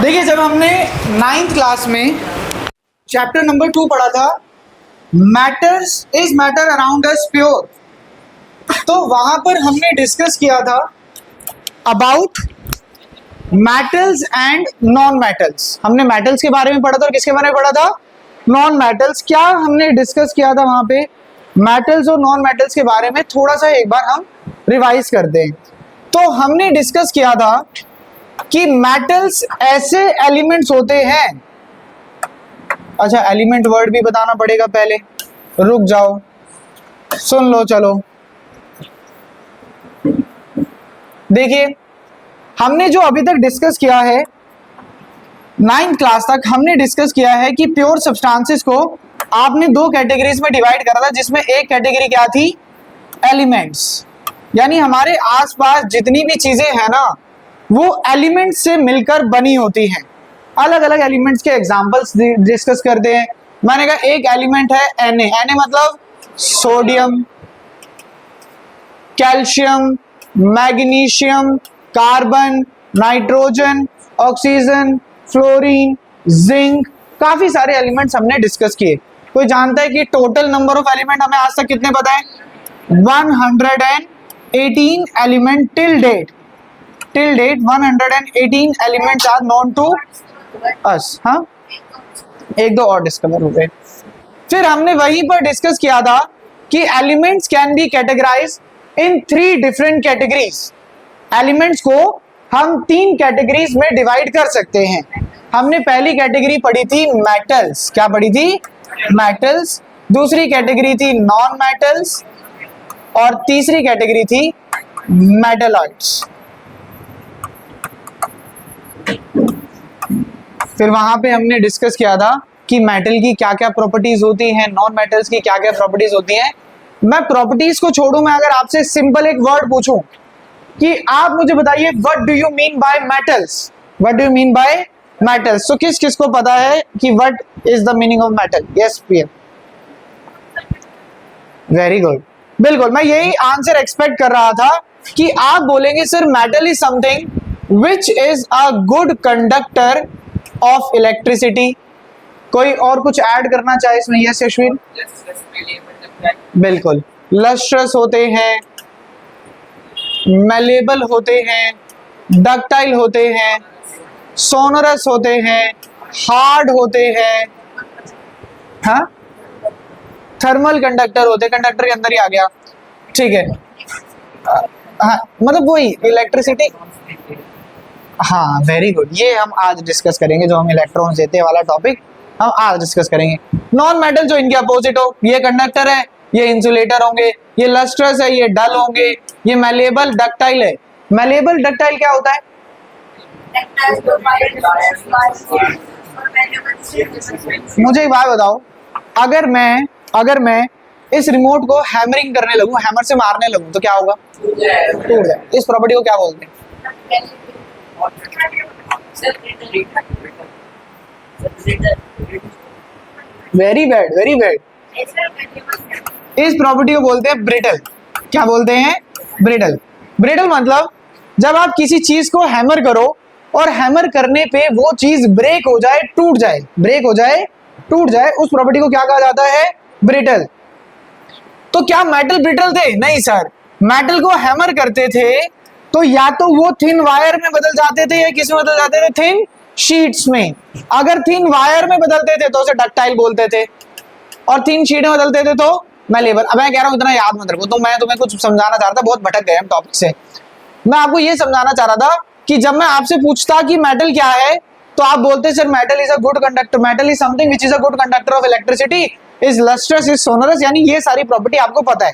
देखिए, जब हमने 9th क्लास में चैप्टर नंबर 2 पढ़ा था, matters is matter around us pure, तो वहां पर हमने डिस्कस किया था about metals and non metals. हमने मेटल्स के बारे में पढ़ा था और किसके बारे में पढ़ा था? Non metals. क्या हमने डिस्कस किया था वहां पे? मेटल्स और नॉन मेटल्स के बारे में थोड़ा सा एक बार हम रिवाइज करते हैं। तो हमने डिस्कस किया था कि मेटल्स ऐसे एलिमेंट्स होते हैं। अच्छा, एलिमेंट वर्ड भी बताना पड़ेगा पहले, रुक जाओ, सुन लो। चलो देखिए, हमने जो अभी तक डिस्कस किया है 9th क्लास तक, हमने डिस्कस किया है कि प्योर सब्सटेंसेस को आपने दो कैटेगरीज में डिवाइड करा था, जिसमें एक कैटेगरी क्या थी? एलिमेंट्स। यानी हमारे आसपास जितनी भी चीजें हैं ना, वो एलिमेंट्स से मिलकर बनी होती हैं। अलग अलग एलिमेंट्स के एग्जांपल्स डिस्कस करते हैं। मैंने कहा एक एलिमेंट है Na। Na मतलब sodium, calcium, magnesium, carbon, nitrogen, oxygen, fluorine, zinc, काफी सारे एलिमेंट्स हमने डिस्कस किए। कोई जानता है कि टोटल नंबर ऑफ एलिमेंट हमें आज तक कितने पता है? 118 element till date 118 elements are known to us. हाँ, एक दो और डिस्कवर हो गए। फिर हमने वहीं पर डिस्कस किया था कि elements can be categorize in 3 different categories. Elements को हम 3 कैटेगरीज में डिवाइड कर सकते हैं। हमने पहली कैटेगरी पढ़ी थी मेटल्स। क्या पढ़ी थी? मेटल्स। दूसरी कैटेगरी थी नॉन मेटल्स और तीसरी कैटेगरी थी मेटलॉइड्स। फिर वहां पे हमने डिस्कस किया था कि मेटल की क्या क्या प्रॉपर्टीज होती हैं, नॉन मेटल्स की क्या क्या प्रॉपर्टीज होती हैं। मैं प्रॉपर्टीज को छोड़ू, मैं अगर आपसे सिंपल एक वर्ड पूछूं कि आप मुझे बताइए what do you mean bye metals, what do you mean bye metals, तो किस किस को पता है कि what is the meaning of metal? Yes PM, very good, बिल्कुल। मैं यही आंसर एक्सपेक्ट कर रहा था कि आप बोलेंगे sir metal is something which is a good conductor of electricity. कोई और कुछ ऐड करना चाहे इसमें? यस यशवीर, बिल्कुल। लस्ट्रस होते हैं, मेलेबल होते हैं, डक्टाइल होते हैं, सोनरस होते हैं, हार्ड होते हैं, हाँ, थर्मल कंडक्टर होते हैं। कंडक्टर के अंदर ही आ गया, ठीक है। हाँ, मतलब वही इलेक्ट्रिसिटी। हाँ, वेरी गुड। ये हम आज डिस्कस करेंगे, जो हम इलेक्ट्रॉन्स देते हैं वाला टॉपिक हम आज डिस्कस करेंगे। नॉन मेटल जो इनके अपोजिट हो, ये कंडक्टर है, ये इंसुलेटर होंगे, ये लस्ट्रस है, ये डल होंगे, ये मेलेबल डक्टाइल है। मेलेबल डक्टाइल क्या होता है? मुझे एक बात बताओ, अगर मैं इस रिमोट को हैमरिंग करने लगूं, हैमर से मारने लगूं, तो क्या होगा? टूट जाए। इस प्रॉपर्टी को क्या बोलते हैं? Very bad, very bad. इस प्रॉपर्टी को बोलते हैं ब्रिटल। क्या बोलते हैं? ब्रिटल। ब्रिटल मतलब जब आप किसी चीज को हैमर करो और हैमर करने पे वो चीज ब्रेक हो जाए, टूट जाए, ब्रेक हो जाए, टूट जाए, उस प्रॉपर्टी को क्या कहा जाता है? ब्रिटल। तो क्या मेटल ब्रिटल थे? नहीं सर। मेटल को हैमर करते थे तो या तो वो थिन वायर में बदल जाते थे या किस में बदल जाते थे? थिन शीट्स में। अगर थिन वायर में बदलते थे तो उसे डक्टाइल बोलते थे, और थिन शीट में बदलते थे तो मेलेबल। अब मैं कह रहा हूं इतना याद मत रखो, तो मैं तुम्हें कुछ समझाना चाह रहा था, बहुत भटक गए हम टॉपिक से। मैं आपको ये समझाना चाह रहा था कि जब मैं आपसे पूछता कि मेटल क्या है, तो आप बोलते sir metal is a good conductor, metal is something which is a good conductor of electricity, is lustrous, is sonorous, यानी ये सारी प्रॉपर्टी आपको पता है।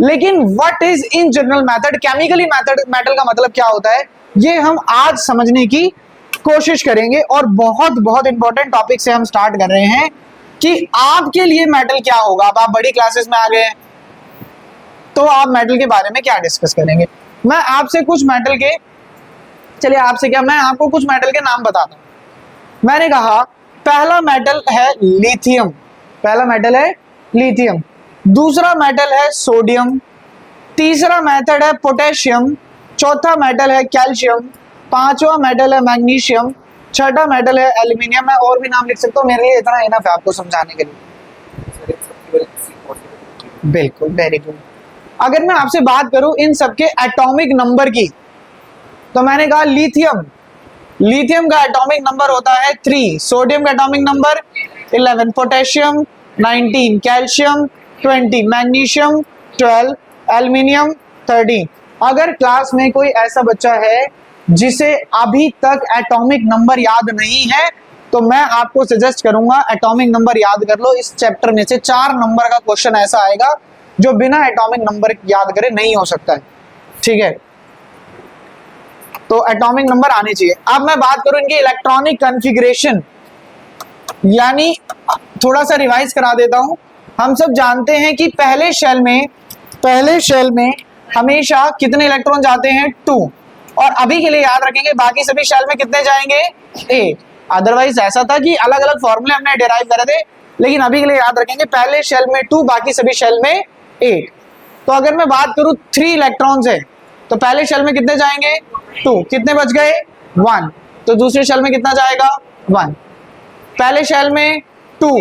लेकिन what is in general method, chemically metal का मतलब क्या होता है, ये हम आज समझने की कोशिश करेंगे। और बहुत बहुत इंपॉर्टेंट टॉपिक से हम स्टार्ट कर रहे हैं कि आपके लिए मेटल क्या होगा। अब आप बड़ी क्लासेस में आ गए हैं, तो आप मेटल के बारे में क्या डिस्कस करेंगे? मैं आपसे कुछ मेटल के, चलिए आपसे क्या, मैं आपको कुछ मेटल के नाम बताता हूं। मैंने कहा पहला मेटल है लिथियम, पहला मेटल है लिथियम। दूसरा मेटल है सोडियम, तीसरा मेटल है पोटेशियम, चौथा मेटल है कैल्शियम, पांचवा मेटल है मैग्नीशियम, छठा मेटल है एल्यूमिनियम। मैं और भी नाम लिख सकता हूँ, मेरे लिए इतना इनफ है आपको समझाने के लिए। बिल्कुल, वेरी गुड। अगर मैं आपसे बात करूं इन सबके एटॉमिक नंबर की, तो मैंने कहा लिथियम, लिथियम का एटॉमिक नंबर होता है 3, सोडियम का atomic number 11, potassium 19, calcium 20, magnesium 12, aluminium 13। अगर क्लास में कोई ऐसा बच्चा है जिसे अभी तक एटॉमिक नंबर याद नहीं है, तो मैं आपको सजेस्ट करूंगा एटॉमिक नंबर याद कर लो। इस चैप्टर में से 4 नंबर का क्वेश्चन ऐसा आएगा जो बिना एटॉमिक नंबर याद करे नहीं हो सकता है, ठीक है। तो एटॉमिक नंबर आने चाहिए। अब मैं बात करूं इनकी इलेक्ट्रॉनिक कॉन्फ़िगरेशन, यानी थोड़ा सा रिवाइज करा देता हूं। हम सब जानते हैं कि पहले शेल में हमेशा कितने इलेक्ट्रॉन जाते हैं? 2। और अभी के लिए याद रखेंगे बाकी सभी शेल में कितने जाएंगे? 8। अदरवाइज ऐसा था कि अलग अलग फॉर्मूले हमने डिराइव करे थे, लेकिन अभी के लिए याद रखेंगे पहले शेल में 2, बाकी सभी शेल में 8। तो अगर मैं बात करूं 3 इलेक्ट्रॉन्स है, तो पहले शेल में कितने जाएंगे? 2। कितने बच गए? 1। तो दूसरे शेल में कितना जाएगा? 1। पहले शेल में 2,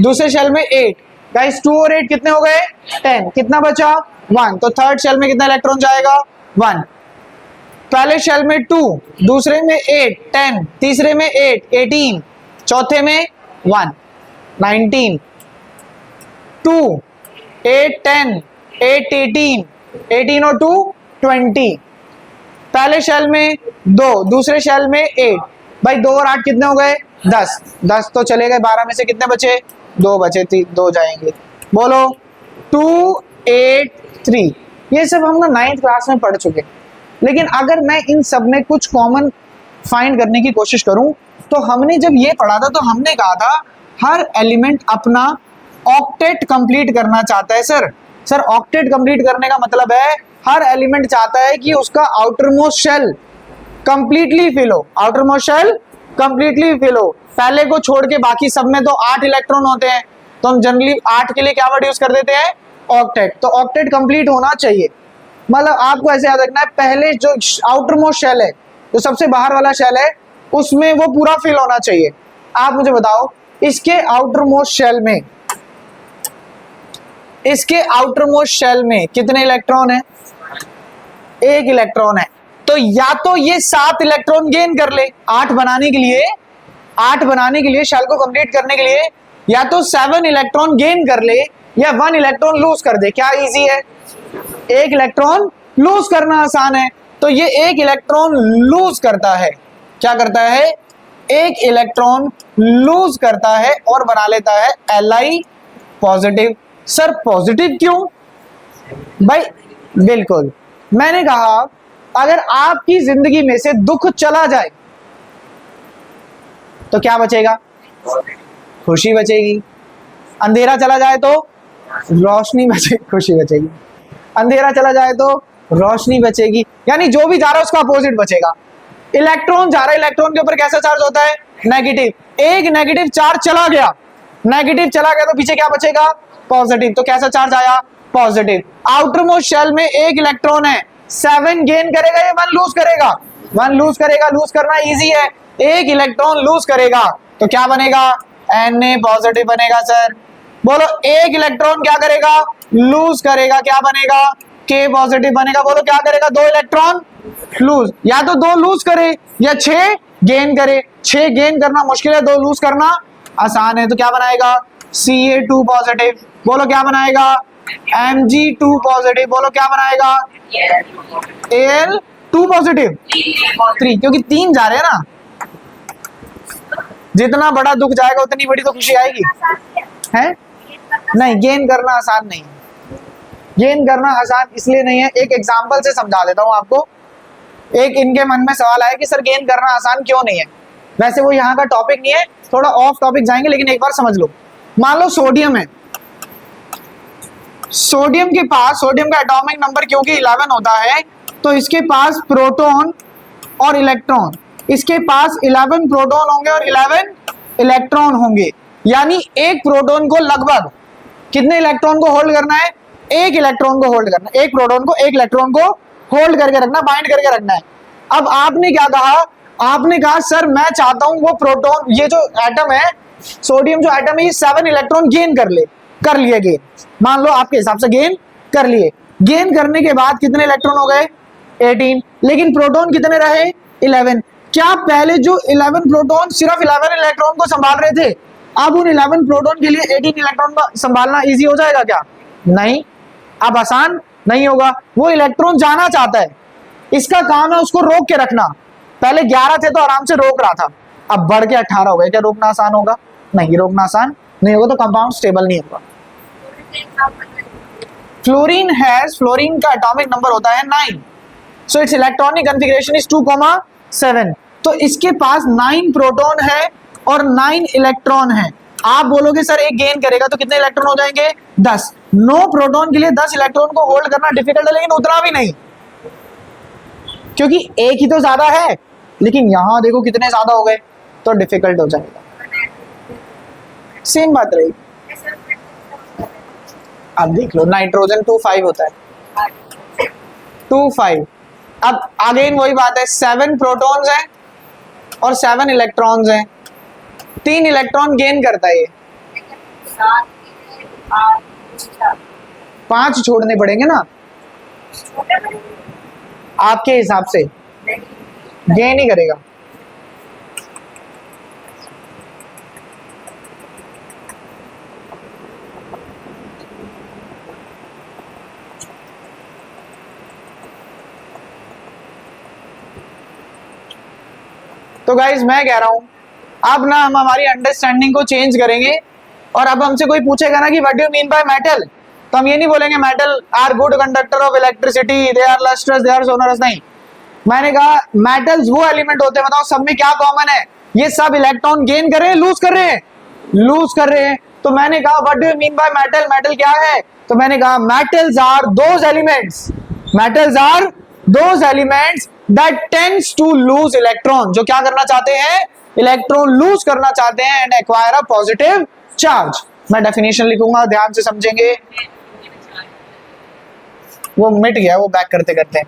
दूसरे शेल में 8। गाइस 2 और 8 कितने हो गए? 10। कितना बचा? 1। तो थर्ड शेल में कितना इलेक्ट्रॉन जाएगा? 1। पहले शेल में 2, दूसरे में 8, 10, तीसरे में 8, 18, चौथे में 1, 19, 2, 8, 10, 8, 18, 18 और 2, 20। पहले शेल में 2, दूसरे शेल में 8। भाई 2 और 8 कितने हो गए? 10। 10 तो चले गए, 12 में से कितने बचे? 2 बचे, 2 जाएंगे। बोलो 2, 8, 3। ये सब हम ना 9th क्लास में पढ़ चुके। लेकिन अगर मैं इन सब में कुछ कॉमन फाइंड करने की कोशिश करूं, तो हमने जब ये पढ़ा था तो हमने कहा था हर एलिमेंट अपना ऑक्टेट कंप्लीट करना चाहता है। सर ऑक्टेट कंप्लीट करने का मतलब है हर एलिमेंट चाहता है कि उसका outermost shell completely fill हो। Outermost shell completely fill हो। पहले को छोड़ के बाकी सब में तो 8 इलेक्ट्रॉन होते हैं, तो हम जनरली 8 के लिए क्या वर्ड यूज कर देते हैं? ऑक्टेट। तो ऑक्टेट कंप्लीट होना चाहिए। मतलब आपको ऐसे याद रखना है, पहले जो आउटर मोस्ट शेल है, जो सबसे बाहर वाला शेल है, उसमें वो पूरा फिल होना चाहिए। आप मुझे बताओ इसके आउटर मोस्ट शेल में कितने इलेक्ट्रॉन है? 1 इलेक्ट्रॉन है। तो या तो ये 7 इलेक्ट्रॉन गेन कर ले 8 बनाने के लिए शेल को कंप्लीट करने के लिए, या तो 7 इलेक्ट्रॉन गेन कर ले या 1 इलेक्ट्रॉन लूज कर दे। क्या इजी है? 1 इलेक्ट्रॉन लूज करना आसान है। तो ये 1 इलेक्ट्रॉन लूज करता है। क्या करता है? 1 इलेक्ट्रॉन लूज करता है और बना लेता है Li पॉजिटिव। सर पॉजिटिव क्यों? भाई बिल्कुल, मैंने कहा अगर आपकी जिंदगी में से दुख चला जाए तो क्या बचेगा? खुशी बचेगी। अंधेरा चला जाए तो रोशनी बचेगी, खुशी बचेगी। अंधेरा चला जाए तो रोशनी बचेगी, यानी जो भी जा रहा है उसका अपोजिट बचेगा। इलेक्ट्रॉन जा रहा है, इलेक्ट्रॉन के ऊपर कैसा चार्ज होता है? नेगेटिव। एक नेगेटिव चार्ज चला गया तो पीछे क्या बचेगा? पॉजिटिव। तो कैसा चार्ज आया? पॉजिटिव। आउटर मोस्ट शेल में 1 इलेक्ट्रॉन है, 7 गेन करेगा या 1 लूज करेगा? 1 लूज करेगा। लूज करना इजी है, 1 इलेक्ट्रॉन लूज करेगा तो क्या बनेगा? Na पॉजिटिव बनेगा। सर बोलो 1 इलेक्ट्रॉन क्या करेगा? लूज करेगा। क्या बनेगा? K पॉजिटिव बनेगा। बोलो क्या करेगा? 2 इलेक्ट्रॉन लूज। या तो 2 लूज करे या 6 गेन करे। 6 गेन करना मुश्किल है, 2 लूज करना आसान है। तो क्या बनाएगा? Ca2 positive. बोलो क्या बनाएगा? Mg2 positive. बोलो क्या बनाएगा? Al2 पॉजिटिव 3, क्योंकि 3 जा रहे हैं ना। जितना बड़ा दुख जाएगा उतनी बड़ी तो खुशी आएगी, है? नहीं, गेन करना आसान नहीं है। गेन करना आसान इसलिए नहीं है, एक एग्जांपल से समझा देता हूं आपको। एक इनके मन में सवाल आया कि सर गेन करना आसान क्यों नहीं है। वैसे वो यहाँ का टॉपिक नहीं है, थोड़ा ऑफ टॉपिक जाएंगे, लेकिन एक बार समझ लो। मान लो सोडियम है, सोडियम का एटॉमिक नंबर क्योंकि 11 होता है, तो इसके पास प्रोटॉन और इलेक्ट्रॉन, इसके पास 11 प्रोटॉन होंगे और 11 इलेक्ट्रॉन होंगे। यानी एक प्रोटॉन को लगभग कितने इलेक्ट्रॉन को होल्ड करना है? 1 इलेक्ट्रॉन को होल्ड करना है। एक प्रोटॉन को 1 इलेक्ट्रॉन को होल्ड करके रखना, बाइंड करके रखना है। अब आपने क्या कहा? आपने कहा सर मैं चाहता हूं वो प्रोटॉन, ये जो एटम है, सोडियम जो एटम है, ये 7 इलेक्ट्रॉन गेन कर लिए गेन, मान लो आपके हिसाब से गेन कर लिए। गेन करने के बाद कितने इलेक्ट्रॉन हो गए? 18। लेकिन प्रोटॉन कितने रहे? 11। क्या पहले जो 11 प्रोटॉन सिर्फ 11 इलेक्ट्रॉन को संभाल रहे थे, अब उन 11 प्रोटॉन के लिए 18 इलेक्ट्रॉन का संभालना इजी हो जाएगा क्या? नहीं, अब आसान नहीं होगा। वो इलेक्ट्रॉन जाना चाहता है, इसका काम है उसको रोक के रखना। पहले 11 थे तो आराम से रोक रहा था, अब बढ़ के 18 हो गए, क्या रोकना आसान होगा? नहीं, रोकना आसान नहीं होगा, तो कंपाउंड स्टेबल नहीं होगा। फ्लोरीन का एटॉमिक नंबर होता है 9, so it's electronic configuration is 2,7। तो इसके पास 9 प्रोटॉन है और 9 इलेक्ट्रॉन है। आप बोलोगे सर एक गेन करेगा तो कितने इलेक्ट्रॉन हो जाएंगे? 10। 9 प्रोटॉन के लिए 10 इलेक्ट्रॉन को होल्ड करना डिफिकल्ट है, लेकिन उतना भी नहीं, क्योंकि एक ही तो ज्यादा है। लेकिन यहां देखो कितने ज्यादा हो गए, तो डिफिकल्ट हो जाएगा। सेम बात रही। अब देख लो, नाइट्रोजन 2,5 होता है, 2,5। अब अगेन वही बात है, 7 प्रोटॉन्स हैं और 7 इलेक्ट्रॉन्स हैं, 3 इलेक्ट्रॉन गेन करता है ये, 5 छोड़ने पड़ेंगे ना आपके हिसाब से, गेन ही करेगा। तो गाइज मैं कह रहा हूं, अब ना हम हमारी अंडरस्टैंडिंग को चेंज करेंगे, और अब हमसे कोई पूछेगा ना कि what do you mean by metal, तो हम ये नहीं बोलेंगे metal are good conductor of electricity, they are lustrous, they are sonorous. नहीं, मैंने कहा मेटल्स वो एलिमेंट होते हैं, बताओ सब में क्या कॉमन है? ये सब इलेक्ट्रॉन गेन कर रहे हैं, लूज कर रहे हैं, लूज कर रहे हैं। तो मैंने कहा what do you mean by metal, metal क्या है? तो मैंने कहा metals are those elements, metals are those elements that tends to lose electron, जो क्या करना चाहते हैं? इलेक्ट्रॉन लूज करना चाहते हैं and acquire a positive charge. मैं डेफिनेशन लिखूंगा, ध्यान से समझेंगे। वो मिट गया वो बैक करते करते।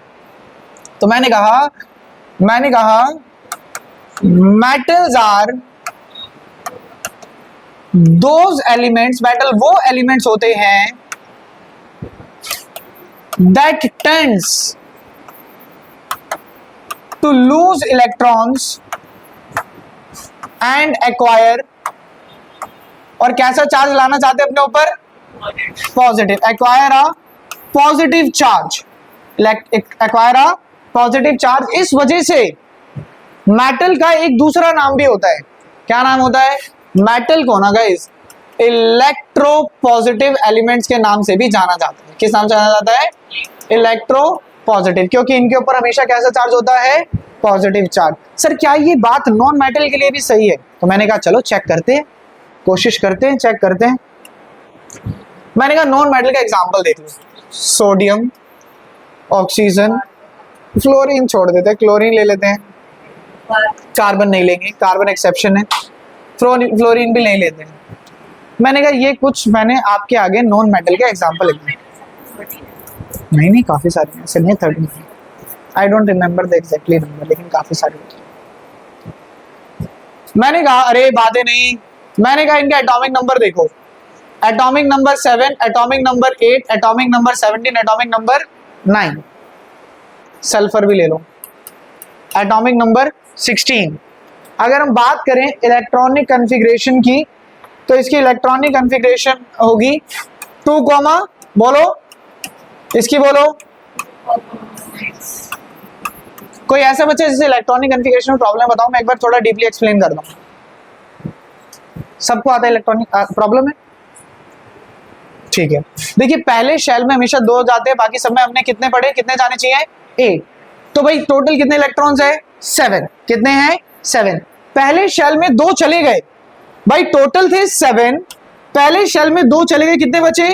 तो मैंने कहा metals are those elements, metal वो एलिमेंट्स होते हैं that tends to lose electrons and acquire, और कैसा चार्ज लाना चाहते हैं अपने ऊपर? Positive, acquire a positive charge, acquire a positive charge. इस वजह से मेटल का एक दूसरा नाम भी होता है, क्या नाम होता है? मेटल को ना गाइस इलेक्ट्रो पॉजिटिव एलिमेंट्स के नाम से भी जाना जाता है। किस नाम से जाना जाता है? इलेक्ट्रो पॉजिटिव, क्योंकि इनके ऊपर हमेशा कैसा चार्ज होता है? Positive charge. सर क्या ये बात नॉन मेटल के लिए भी सही है? तो मैंने कहा चलो चेक करते हैं, कोशिश करते हैं, चेक करते हैं। मैंने कहा नॉन मेटल का एग्जांपल देख लो, सोडियम, ऑक्सीजन, फ्लोरीन छोड़ देते हैं, क्लोरीन ले लेते हैं, कार्बन नहीं लेंगे, कार्बन एक्सेप्शन है, फ्लोरीन भी नहीं लेते हैं। मैंने कहा ये कुछ मैंने आपके आगे नॉन मेटल के एग्जांपल लिखे। नहीं काफी सारे ऐसे नहीं, 13, I don't remember the exactly number, लेकिन काफी सारे। मैंने कहा अरे बातें नहीं, मैंने कहा इनका एटॉमिक नंबर देखो, atomic number 7, atomic number 8, atomic number 17, atomic number 9। Sulphur भी ले लो, एटॉमिक नंबर 16। अगर हम बात करें इलेक्ट्रॉनिक कॉन्फ़िगरेशन की, तो इसकी इलेक्ट्रॉनिक कॉन्फ़िगरेशन होगी 2, बोलो इसकी, बोलो कोई ऐसा बच्चे जिसे इलेक्ट्रॉनिक कॉन्फ़िगरेशन में प्रॉब्लम बताओ, मैं एक बार थोड़ा डीपली एक्सप्लेन कर दूं। सबको आता है इलेक्ट्रॉनिक प्रॉब्लम है? ठीक है, देखिए पहले शेल में हमेशा 2 जाते हैं, बाकी सब में हमने कितने पढ़े, कितने जाने चाहिए? 8। तो भाई टोटल कितने इलेक्ट्रॉन्स है? 7। कितने हैं? 7। पहले शेल में 2 चले गए भाई, टोटल थे 7, पहले शेल में 2 चले गए, कितने बचे?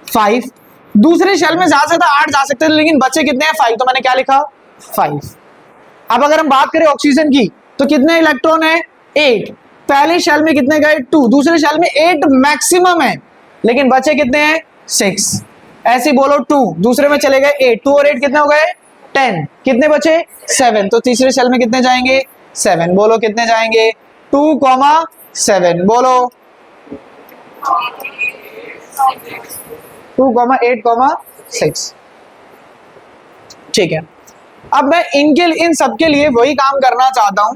5। दूसरे शेल में ज्यादा से ज्यादा 8 जा सकते थे, लेकिन बचे कितने हैं? 5। तो मैंने क्या लिखा? 5। अब अगर हम बात करें ऑक्सीजन की, तो कितने इलेक्ट्रॉन है? 8। पहले शेल में कितने गए? 2। दूसरे शेल में 8 मैक्सिमम है, लेकिन बचे कितने हैं? 6। ऐसे बोलो 2, दूसरे में चले गए 8, 2 और 8 कितने हो गए? 10। कितने बचे? 7। तो तीसरे शेल में कितने जाएंगे? 7, बोलो कितने जाएंगे? 2,7, बोलो 2,8,6। ठीक है, अब मैं इन सबके लिए वही काम करना चाहता हूं,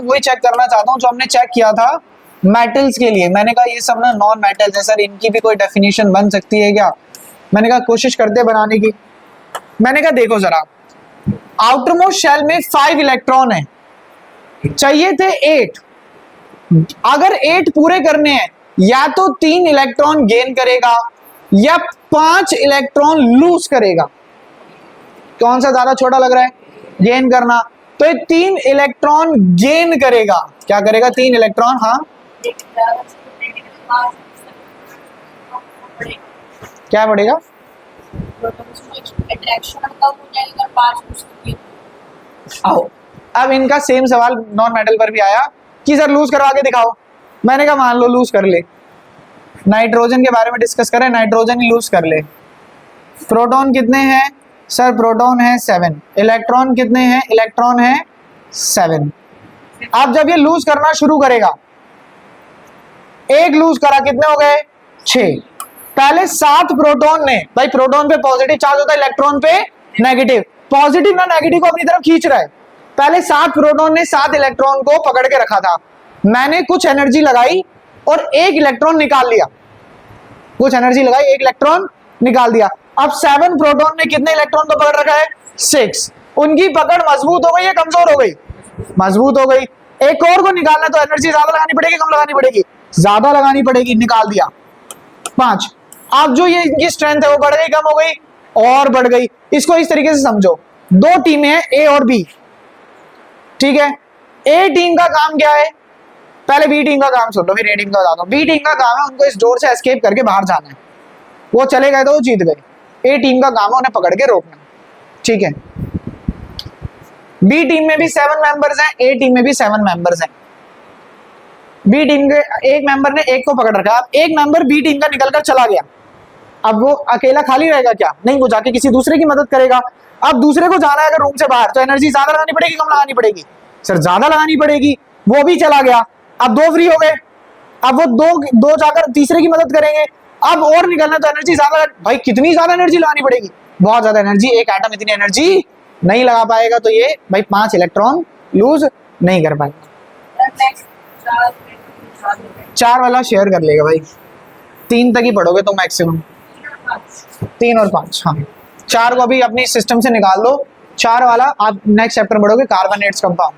वही चेक करना चाहता हूं जो हमने चेक किया था मेटल्स के लिए। मैंने कहा ये सब ना नॉन मेटल्स है सर, इनकी भी कोई डेफिनेशन बन सकती है क्या? मैंने कहा कोशिश करते बनाने की। मैंने कहा देखो जरा, आउटरमोस्ट शेल में 5 इलेक्ट्रॉन है, चाहिए थे 8। अगर 8 पूरे करने हैं, या तो 3 इलेक्ट्रॉन गेन करेगा या 5 इलेक्ट्रॉन लूज करेगा। कौन सा ज्यादा छोटा लग रहा है? गेन करना। तो ये 3 इलेक्ट्रॉन गेन करेगा। क्या करेगा? 3 इलेक्ट्रॉन, हाँ क्या बढ़ेगा? आओ, अब इनका सेम सवाल नॉन मेटल पर भी आया कि सर लूज करवा के दिखाओ। मैंने कहा मान लो लूज कर ले, नाइट्रोजन के बारे में डिस्कस करें, नाइट्रोजन ही लूज कर ले। प्रोटॉन कितने हैं सर? प्रोटॉन है 7। इलेक्ट्रॉन कितने हैं? इलेक्ट्रॉन है 7। अब जब ये लूज करना शुरू करेगा, एक लूज करा, कितने हो गए? 6। पहले 7 प्रोटॉन ने, भाई प्रोटॉन पे पॉजिटिव चार्ज होता है, इलेक्ट्रॉन पे नेगेटिव, पॉजिटिव ना नेगेटिव को अपनी तरफ खींच रहा है। पहले 7 प्रोटॉन ने 7 इलेक्ट्रॉन को पकड़ के रखा था। मैंने कुछ एनर्जी लगाई और एक इलेक्ट्रॉन निकाल लिया, कुछ एनर्जी लगाई, एक इलेक्ट्रॉन निकाल दिया। अब 7 प्रोटॉन ने कितने इलेक्ट्रॉन को पकड़ रखा है? 6। उनकी पकड़ मजबूत हो गई या कमजोर हो गई? मजबूत हो गई। एक और को निकालना तो एनर्जी ज्यादा लगानी पड़ेगी, कम लगानी पड़ेगी? ज्यादा लगानी पड़ेगी। निकाल दिया 5। अब जो ये इनकी स्ट्रेंथ है वो बढ़ गई, कम हो गई? और बढ़ गई। इसको इस तरीके से समझो, 2 टीमें हैं, ए और बी, ठीक है? ए टीम का काम क्या है? पहले बी टीम का काम सुन लो, फिर ए टीम का बताता हूं। बी टीम का काम है उनको इस डोर से एस्केप करके बाहर जाना है। वो चले गए तो वो जीत गए। ए टीम का काम है उन्हें पकड़ के रोकना, ठीक है? बी टीम में भी 7 मेंबर्स हैं, ए टीम में भी 7 मेंबर्स हैं। बी टीम के एक मेंबर ने एक को पकड़ रखा, अब एक मेंबर बी टीम का निकलकर चला गया। अब वो अकेला खाली रहेगा क्या? नहीं, वो जाके किसी दूसरे की मदद करेगा। अब दूसरे को जाना है अगर रूम से बाहर, तो एनर्जी ज्यादा लगानी पड़ेगी, कम लगानी पड़ेगी? सर ज्यादा लगानी पड़ेगी। वो भी चला गया, अब 2 फ्री हो गए। अब वो दो जाकर तीसरे की मदद करेंगे। अब और निकलना तो एनर्जी ज्यादा, भाई कितनी ज्यादा एनर्जी लगानी पड़ेगी? बहुत ज्यादा एनर्जी। एक एटम इतनी एनर्जी नहीं लगा पाएगा, तो ये भाई 5 इलेक्ट्रॉन लूज नहीं कर पाएगा। 4 वाला शेयर कर लेगा भाई, 3 तक ही पढ़ोगे तो मैक्सिमम, 3 और 5, हाँ 4 को अभी अपनी सिस्टम से निकाल दो। 4 वाला आप नेक्स्ट चैप्टर पढ़ोगे, कार्बोनेट्स कंपाउंड।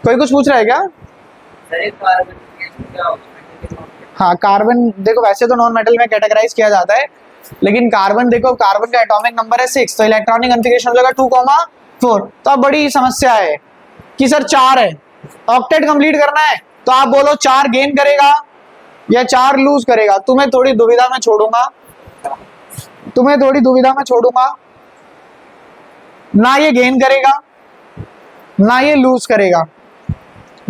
कोई कुछ पूछ रहा है क्या? हाँ, कार्बन देखो वैसे तो नॉन मेटल में कैटेगराइज किया जाता है, लेकिन कार्बन देखो, कार्बन का एटॉमिक नंबर है 6, तो इलेक्ट्रॉनिक कॉन्फ़िगरेशन हो जाएगा 2,4। तो अब बड़ी समस्या है कि सर 4 है, ऑक्टेट कंप्लीट करना है, तो आप बोलो 4 गेन करेगा या 4 लूज करेगा? तुम्हें थोड़ी दुविधा में छोड़ूंगा, ना ये गेन करेगा ना ये लूज करेगा,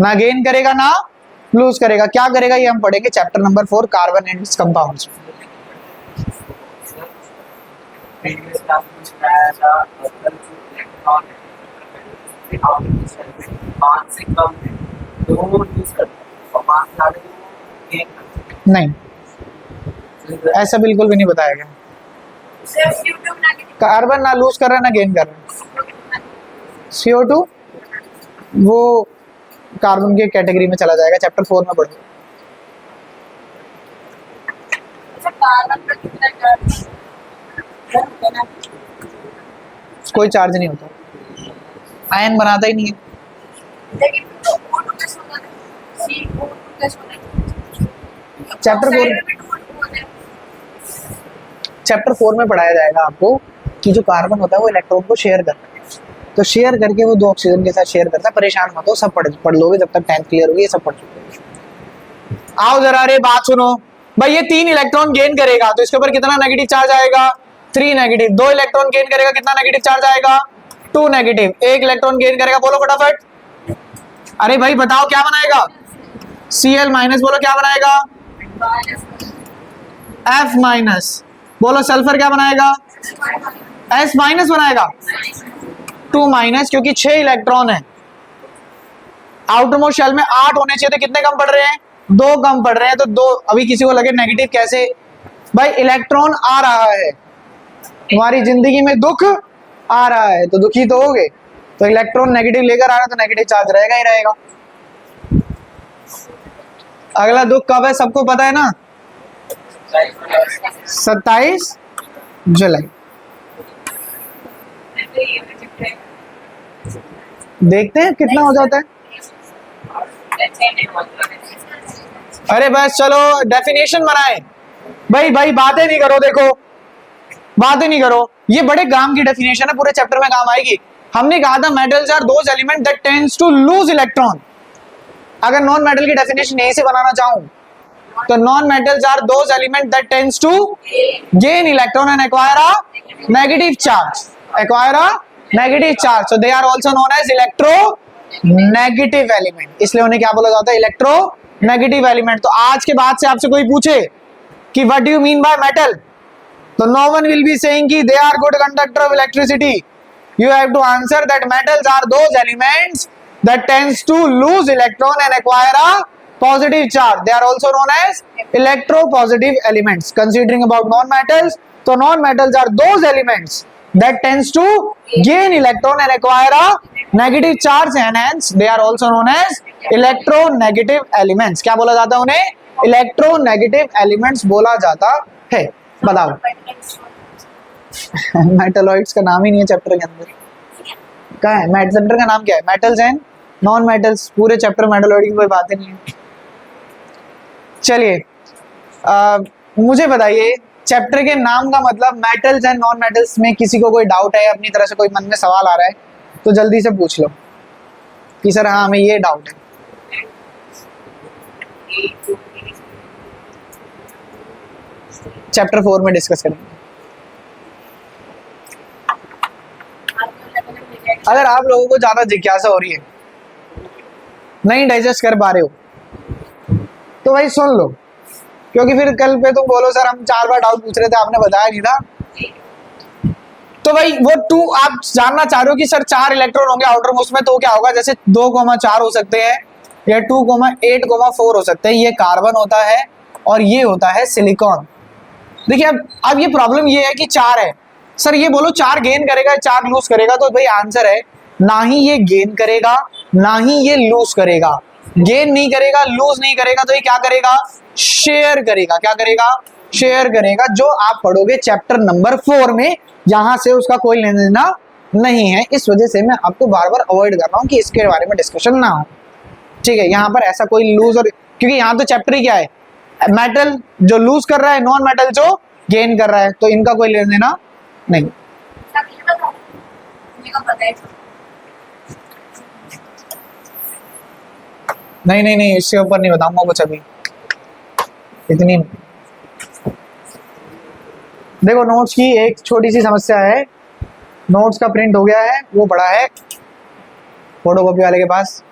ना गेन करेगा ना लूज करेगा। क्या करेगा ये हम पढ़ेंगे chapter number 4, carbon and it's compounds. नहीं, ऐसा बिल्कुल भी नहीं बताया गया। कार्बन ना लूज कर रहा है ना गेन कर रहा है। CO2 वो कार्बन के कैटेगरी में चला जाएगा, चैप्टर 4 में पढ़ो। कोई चार्ज नहीं होता, आयन बनाता ही नहीं है। चैप्टर 4 में पढ़ाया जाएगा आपको कि जो कार्बन होता है वो इलेक्ट्रॉन को शेयर करता है, तो शेयर करके वो 2 ऑक्सीजन के साथ शेयर करता है। परेशान मत हो, सब पढ़ लोगे जब तक 10th क्लियर होगी, ये सब पढ़ चुके। आओ जरा रे बात सुनो भाई, ये 3 इलेक्ट्रॉन गेन करेगा तो इसके ऊपर कितना नेगेटिव चार्ज आएगा? 3 नेगेटिव। 2 इलेक्ट्रॉन गेन करेगा, कितना नेगेटिव चार्ज आएगा? 2 नेगेटिव। 1 इलेक्ट्रॉन गेन करेगा, बोलो फटाफट। अरे भाई बताओ क्या बनाएगा? Cl माइनस, बोलो क्या बनाएगा? F minus. बोलो सल्फर क्या बनाएगा, S माइनस बनाएगा, 2 माइनस, क्योंकि 6 इलेक्ट्रॉन है। आउटर मोस्ट शेल में 8 होने चाहिए, तो कितने कम पड़ रहे हैं, 2 कम पड़ रहे हैं। तो 2, अभी किसी को लगे नेगेटिव कैसे, भाई इलेक्ट्रॉन आ रहा है, तुम्हारी जिंदगी में दुख आ रहा है तो दुखी तो होगे, तो इलेक्ट्रॉन नेगेटिव लेकर आ रहा है तो नेगेटिव चार्ज रहेगा ही रहेगा। अगला दुख कब है सबको पता है ना, 27 जुलाई। देखते हैं कितना हो जाता है। अरे बस चलो डेफिनेशन बनाए भाई, बातें नहीं करो, देखो बातें नहीं करो, ये बड़े काम की डेफिनेशन है, पूरे चैप्टर में काम आएगी। हमने कहा था metals are those element that tends to lose electron. अगर नॉन मेटल की डेफिनेशन यहीं से बनाना चाहूं तो non metals are those element that tends to gain electron and acquire a negative charge, acquire a negative charge, so they are also known as electro negative element. इसलिए उन्हें क्या बोला जाता है, इलेक्ट्रो नेगेटिव एलिमेंट। तो आज के बाद से आपसे कोई पूछे कि what do you mean by metal, तो no one will be saying कि they are good conductor of electricity. You have to answer that metals are those elements that tends to lose electron and acquire a positive charge. They are also known as electropositive elements. Considering about non-metals, so non-metals are those elements that tends to gain electron and acquire a negative charge, and hence they are also known as electronegative elements. क्या बोला जाता है उन्हें, electronegative elements बोला जाता है। बताओ metalloids का नाम ही नहीं है चैप्टर के अंदर, क्या है चैप्टर का नाम क्या है, मेटल्स एंड नॉन मेटल्स, पूरे चैप्टर मेटलॉइड की कोई बात ही नहीं है। चलिए मुझे बताइए चैप्टर के नाम का मतलब मेटल्स एंड नॉन मेटल्स में किसी को कोई डाउट है, अपनी तरह से कोई मन में सवाल आ रहा है तो जल्दी से पूछ लो कि सर हाँ हमें ये डाउट है। चैप्टर 4 में डिस्कस करेंगे। अगर आप लोगों को ज्यादा जिज्ञासा हो रही है, नहीं डाइजेस्ट कर पा रहे हो, तो भाई सुन लो, क्योंकि फिर कल पे तुम बोलो सर हम 4 बार डाउट पूछ रहे थे आपने बताया नहीं था। तो भाई वो 2 आप जानना चाह रहे हो कि सर 4 इलेक्ट्रॉन होंगे आउटर मोस्ट में, तो क्या होगा, जैसे 2,4 हो सकते हैं या 2,8,4 हो सकते हैं। ये कार्बन होता है और ये होता है सिलिकॉन। देखिए अब ये प्रॉब्लम ये है कि 4 है, सर ये बोलो 4 गेन करेगा 4 लूज करेगा, तो भाई आंसर है ना ही ये गेन करेगा ना ही ये लूज करेगा। गेन नहीं करेगा लूज नहीं करेगा, तो ये क्या करेगा, शेयर करेगा। क्या करेगा, शेयर करेगा, जो आप पढ़ोगे चैप्टर नंबर 4 में। यहां से उसका कोई लेना देना नहीं है, इस वजह से मैं आपको बार बार अवॉइड कर रहा हूं कि इसके बारे में डिस्कशन ना हो, ठीक है। यहाँ पर ऐसा कोई लूज और, क्योंकि यहाँ तो चैप्टर ही क्या है, मेटल जो लूज कर रहा है, नॉन मेटल जो गेन कर रहा है, तो इनका कोई लेना देना नहीं। नहीं इससे ऊपर नहीं बताऊंगा कुछ अभी, इतनी। देखो नोट्स की एक छोटी सी समस्या है, नोट्स का प्रिंट हो गया है, वो पड़ा है फोटोकॉपी वाले के पास,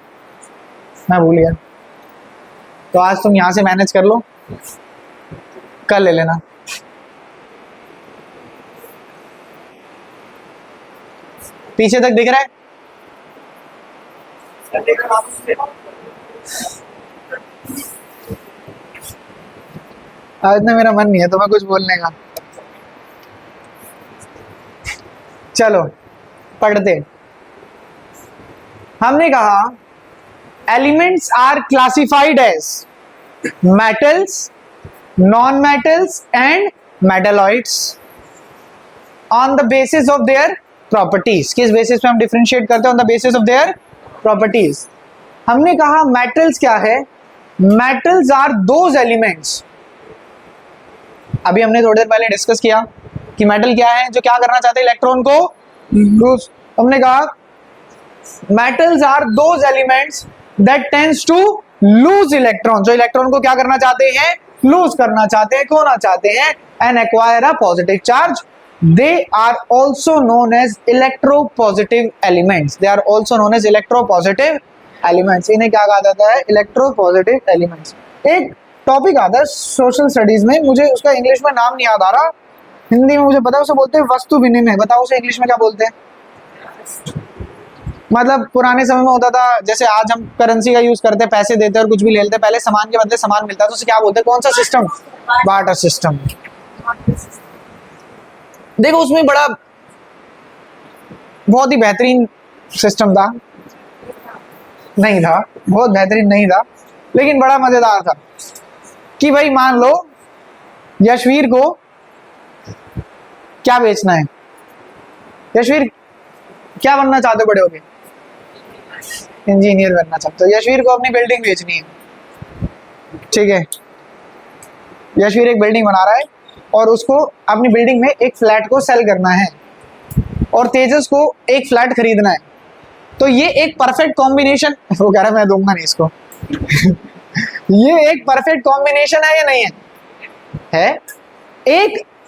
मैं भूल गया। तो आज तुम यहां से मैनेज कर लो, कल ले लेना। पीछे तक दिख रहा है, आज ना मेरा मन नहीं है तुम्हें कुछ बोलने का। चलो पढ़ते। हमने कहा elements are classified as metals, non metals and metalloids on the basis of their properties. किस बेसिस पे हम डिफरेंशिएट करते हैं, on the basis of their properties. हमने कहा मेटल्स क्या है, मेटल्स आर दोज एलिमेंट्स, अभी हमने थोड़ी देर पहले डिस्कस किया कि मेटल क्या है, जो क्या करना चाहते हैं, इलेक्ट्रॉन को लूज। हमने कहा metals are those elements that tends to lose electron, जो इलेक्ट्रॉन को क्या करना चाहते हैं, लूज करना चाहते हैं, खोना चाहते हैं, and acquire a positive charge. They are also known as electropositive elements. They are also known as electropositive elements. इन्हें क्या कहा जाता है, electropositive elements। एक टॉपिक आता है सोशल स्टडीज में, मुझे उसका इंग्लिश में नाम नहीं याद आ रहा, हिंदी में मुझे पता है, उसे बोलते हैं वस्तु विनिमय। बताओ उसे इंग्लिश में क्या बोलते हैं? मतलब पुराने समय में होता था, जैसे आज हम करेंसी का यूज करते हैं, पैसे देते हैं और कुछ भी ले लेते हैं, पहले सामान के बदले सामान मिलता है, तो उसे क्या बोलते हैं? कौन सा सिस्टम? Barter system. देखो उसमें बड़ा बहुत ही बेहतरीन सिस्टम था, नहीं था, बहुत बेहतरीन नहीं था, लेकिन बड़ा मजेदार था कि भाई मान लो यशवीर को क्या बेचना है। यशवीर क्या बनना चाहते हो बड़े होके? इंजीनियर बनना चाहते हो। यशवीर को अपनी बिल्डिंग बेचनी है, ठीक है। यशवीर एक बिल्डिंग बना रहा है और उसको अपनी बिल्डिंग में एक फ्लैट को सेल करना है और तेजस को एक फ्लैट खरीदना है। तो ये एक परफेक्ट कॉम्बिनेशन, वो कह रहा है मैं दूंगा नहीं इसको ये एक परफेक्ट कॉम्बिनेशन है या नहीं है? है।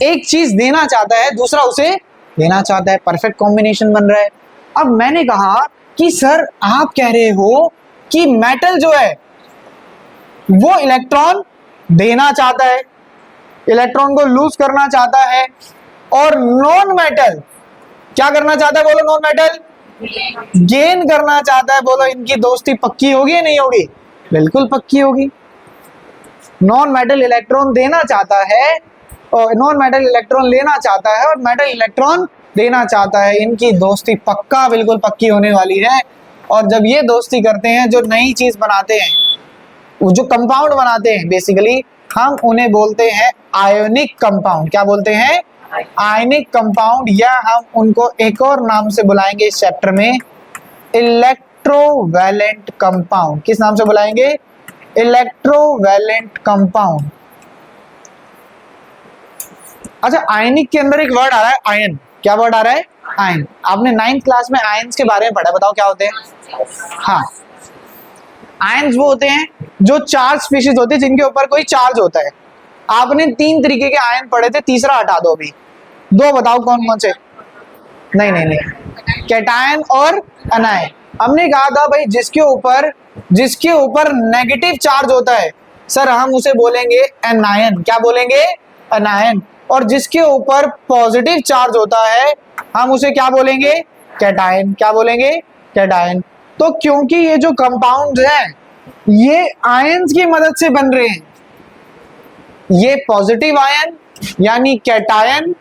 एक चीज देना चाहता है, दूसरा उसे देना चाहता है, परफेक्ट कॉम्बिनेशन बन रहा है। अब मैंने कहा कि सर आप कह रहे हो कि मेटल जो है वो इलेक्ट्रॉन देना चाहता है, इलेक्ट्रॉन को लूज करना चाहता है, और नॉन मेटल क्या करना चाहता है? बोलो नॉन मेटल गेन करना चाहता है। बोलो इनकी दोस्ती पक्की होगी या नहीं होगी? बिल्कुल पक्की होगी। नॉन मेटल इलेक्ट्रॉन देना चाहता है और नॉन मेटल इलेक्ट्रॉन लेना चाहता है और मेटल इलेक्ट्रॉन देना चाहता है, इनकी दोस्ती पक्का बिल्कुल पक्की होने वाली है। और जब ये दोस्ती करते हैं, जो नई चीज बनाते हैं, जो कंपाउंड बनाते हैं, बेसिकली हम उन्हें बोलते हैं आयोनिक कंपाउंड। क्या बोलते हैं? आयनिक कंपाउंड, या हम उनको एक और नाम से बुलाएंगे इस चैप्टर में, इलेक्ट्रोवैलेंट कंपाउंड। किस नाम से बुलाएंगे? Electrovalent compound. अच्छा, आयनिक के अंदर एक वर्ड आ रहा है आयन। क्या वर्ड आ रहा है? आयन। आपने 9th क्लास में आयन्स के बारे में पढ़ा, बताओ क्या होते हैं? हाँ, आयन्स वो होते हैं जो चार्ज स्पीशीज होते हैं जिनके ऊपर कोई चार्ज होता है। आपने 3 तरीके के आयन पढ़े थे, तीसरा हटा दो अभी। 2 बताओ कौन कौन से? नहीं, कैटायन और अनायन। हमने कहा था भाई जिसके ऊपर नेगेटिव चार्ज होता है सर हम उसे बोलेंगे एनायन। क्या बोलेंगे? एनायन। और जिसके ऊपर पॉजिटिव चार्ज होता है हम उसे क्या बोलेंगे? कैटायन। क्या बोलेंगे? कैटायन। तो क्योंकि ये जो कंपाउंड्स हैं ये आयन्स की मदद से बन रहे हैं, ये पॉजिटिव आयन यानी कैटायन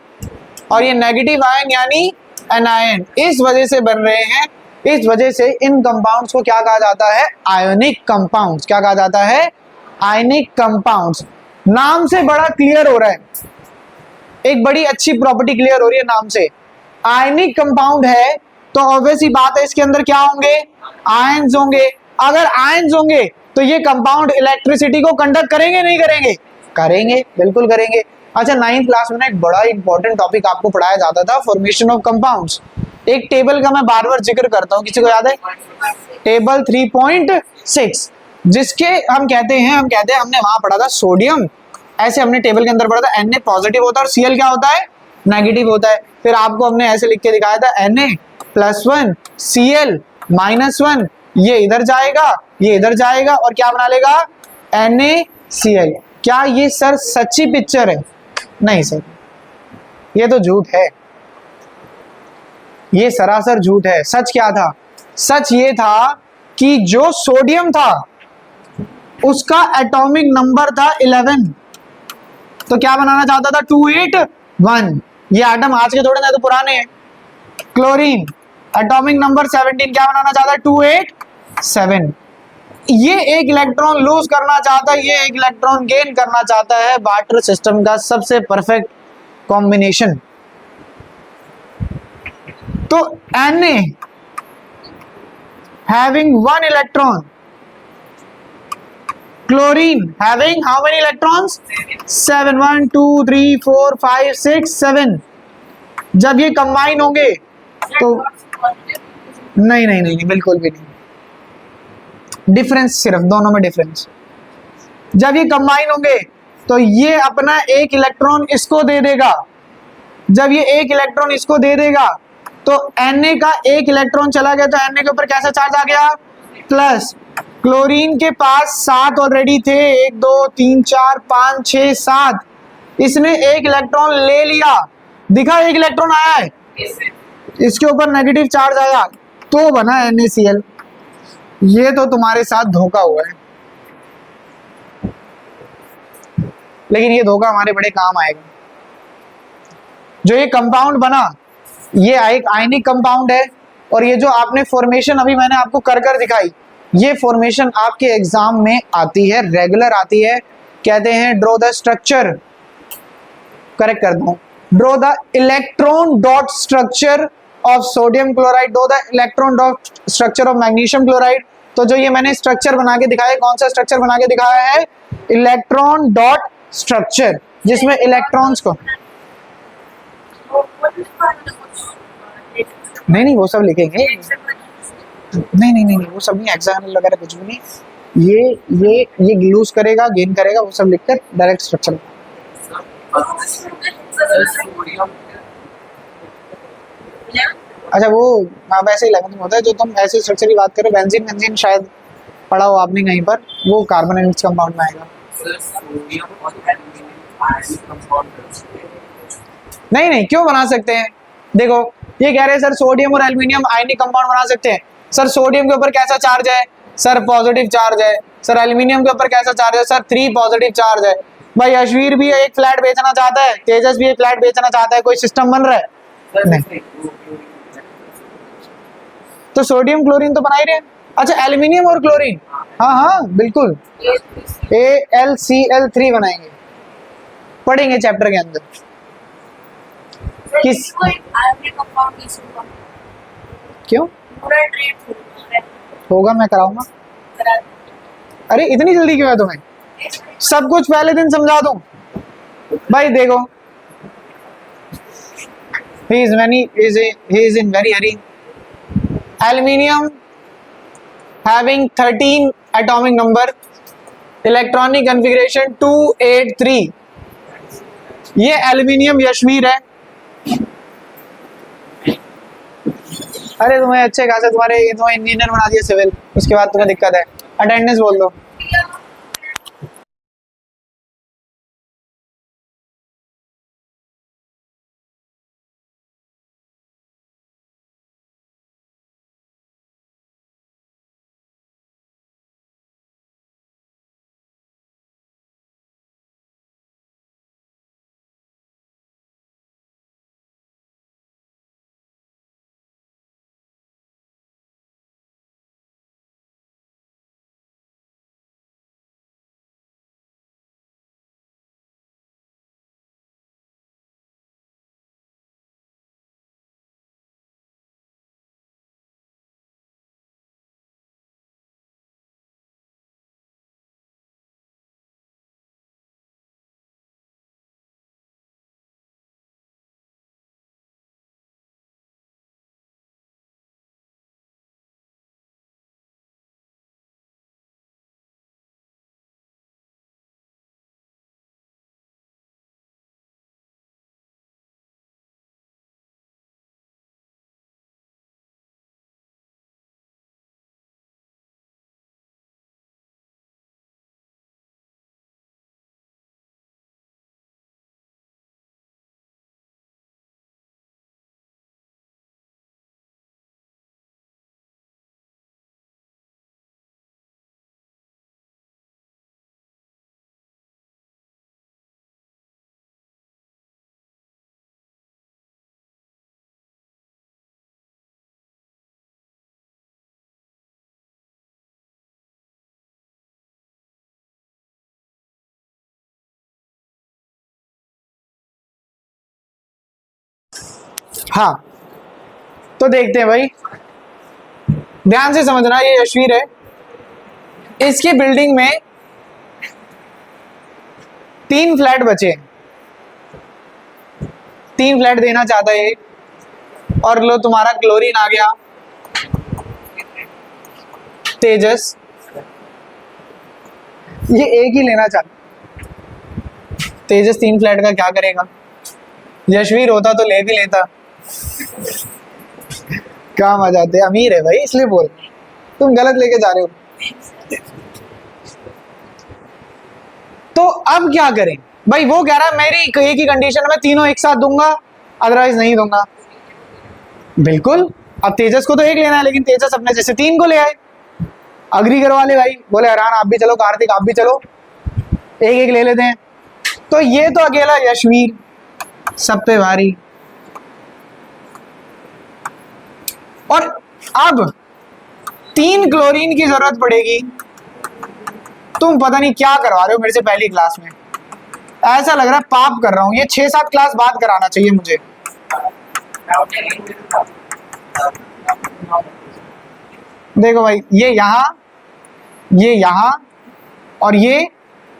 और ये नेगेटिव आयन यानी एनायन, इस वजह से बन रहे हैं। इस वजह से इन कंपाउंड्स को क्या कहा जाता है? Ionic compounds. क्या कहा जाता है? Ionic compounds. नाम से बड़ा क्लियर हो रहा है, एक बड़ी अच्छी प्रॉपर्टी क्लियर हो रही है नाम से। आयनिक कंपाउंड है तो ऑब्वियस ही बात है इसके अंदर क्या होंगे? आयन्स होंगे। अगर आयन्स होंगे तो ये कंपाउंड इलेक्ट्रिसिटी को कंडक्ट करेंगे नहीं करेंगे? करेंगे, बिल्कुल करेंगे। अच्छा, 9th क्लास में ना एक बड़ा इंपॉर्टेंट टॉपिक आपको पढ़ाया जाता था, फॉर्मेशन ऑफ कंपाउंड्स। एक टेबल का मैं बार बार जिक्र करता हूँ, किसी को याद है? टेबल 3.6, जिसके हम कहते हैं हमने वहां पढ़ा था सोडियम, ऐसे हमने टेबल के अंदर पढ़ा था Na पॉजिटिव होता है और Cl क्या होता है? नेगेटिव होता है। फिर आपको हमने ऐसे लिख के दिखाया था Na+1 Cl -1, ये इधर जाएगा ये इधर जाएगा और क्या बना लेगा? NaCl। क्या ये सर सच्ची पिक्चर है? नहीं सर, ये तो झूठ है, ये सरासर झूठ है। सच क्या था? सच ये था कि जो सोडियम था उसका एटॉमिक नंबर था 11, तो क्या बनाना चाहता था? 281। ये एटम आज के थोड़े ना, तो पुराने हैं। क्लोरीन एटॉमिक नंबर 17, क्या बनाना चाहता है? 287। ये एक इलेक्ट्रॉन लूज करना चाहता है, ये एक इलेक्ट्रॉन गेन करना चाहता है। बार्टर सिस्टम का सबसे परफेक्ट कॉम्बिनेशन। तो Na having 1 electron, chlorine having how many electrons? 7। 1 2 3 4 5 6 7। जब ये कंबाइन होंगे तो नहीं, बिल्कुल भी नहीं। डिफरेंस सिर्फ दोनों में डिफरेंस। जब ये कंबाइन होंगे तो ये अपना एक इलेक्ट्रॉन इसको दे देगा। जब ये एक इलेक्ट्रॉन इसको दे देगा तो Na का एक इलेक्ट्रॉन चला गया, तो Na के ऊपर कैसा चार्ज आ गया? प्लस। क्लोरीन के पास 7 ऑलरेडी थे, 1 2 3 4 5 6 7। इसने एक इलेक्ट्रॉन ले लिया, दिखा एक इलेक्ट्रॉन आया है, इसके ऊपर नेगेटिव चार्ज आया तो बना NaCl। ये तो तुम्हारे साथ धोखा हुआ है, लेकिन ये धोखा हमारे बड़े काम आएगा। जो ये कंपाउंड बना ये एक आयनिक कंपाउंड है, और ये जो आपने फॉर्मेशन अभी मैंने आपको कर कर दिखाई, ये फॉर्मेशन आपके एग्जाम में आती है, रेगुलर आती है। कहते हैं ड्रॉ द स्ट्रक्चर, करेक्ट कर दूं, draw the electron dot structure of sodium chloride, draw the electron dot structure of magnesium chloride. तो जो ये मैंने स्ट्रक्चर बना के दिखाया, कौन सा स्ट्रक्चर बना के दिखाया है? इलेक्ट्रॉन डॉट स्ट्रक्चर, जिसमें इलेक्ट्रॉन्स को, नहीं वो सब लिखेंगे, नहीं वो सब नहीं, हेक्सागोनल वगैरह कुछ भी नहीं। ये ग्लूस करेगा, गेन करेगा, वो सब लिखकर डायरेक्ट स्ट्रक्चर। अच्छा वो वैसे ही लगन होता है, जो तुम ऐसे स्ट्रक्चर की बात करो, बेंजीन शायद पढ़ा हो आपने कहीं पर, वो कार्बन कंपाउंड में आएगा। नहीं क्यों बना सकते हैं? देखो ये कह रहे हैं सर सोडियम और एल्यूमिनियम आयनिक कंपाउंड बना सकते हैं। सर सोडियम के ऊपर कैसा चार्ज है? सर पॉजिटिव चार्ज है। सर एल्यूमिनियम के ऊपर कैसा चार्ज है? सर 3 पॉजिटिव चार्ज है। भाई अश्वीर भी एक फ्लैट बेचना चाहता है, तेजस भी एक फ्लैट बेचना चाहता है, कोई सिस्टम बन रहा है? नहीं। तो सोडियम क्लोरीन तो बना ही रहे हैं। अच्छा एल्यूमिनियम और क्लोरीन, हाँ बिल्कुल, AlCl3 बनाएंगे, पढ़ेंगे चैप्टर के अंदर। किस क्यों होगा? मैं कराऊंगा। अरे इतनी जल्दी क्यों है तुम्हें? सब कुछ पहले दिन समझा दूं। भाई देखो he is in very hurry. Aluminium having 13 atomic number, electronic configuration 283। ये एल्यूमिनियम यशवीर है। अरे तुम्हें अच्छे खासे तुम्हें इंजीनियर बना दिया सिविल, उसके बाद तुम्हें दिक्कत है। अटेंडेंस बोल दो। हाँ तो देखते हैं भाई, ध्यान से समझना। ये यशवीर है, इसकी बिल्डिंग में 3 फ्लैट बचे, 3 फ्लैट देना चाहता है, और लो तुम्हारा क्लोरीन आ गया, तेजस, ये एक ही लेना चाहता। तेजस 3 फ्लैट का क्या करेगा? यशवीर होता तो ले भी लेता। काम आ जाते, अमीर है भाई इसलिए बोल, तुम गलत लेके जा रहे हो। तो अब क्या करें? भाई वो कह रहा है मेरी एक ही कंडीशन है, मैं तीनों एक साथ दूंगा, अदरवाइज नहीं दूंगा। बिल्कुल, अब तेजस को तो एक लेना है, लेकिन तेजस अपने जैसे 3 को ले आए। अग्री करवा ले भाई, बोले अरहान आप भी चलो, कार्तिक आप भी चलो, एक एक ले लेते हैं। तो ये तो अकेला यशवीर सब पे भारी। और अब 3 क्लोरीन की जरूरत पड़ेगी। तुम पता नहीं क्या करवा रहे हो मेरे से पहली क्लास में, ऐसा लग रहा है पाप कर रहा हूं। ये 6-7 क्लास बाद कराना चाहिए मुझे। देखो भाई, ये यहां और ये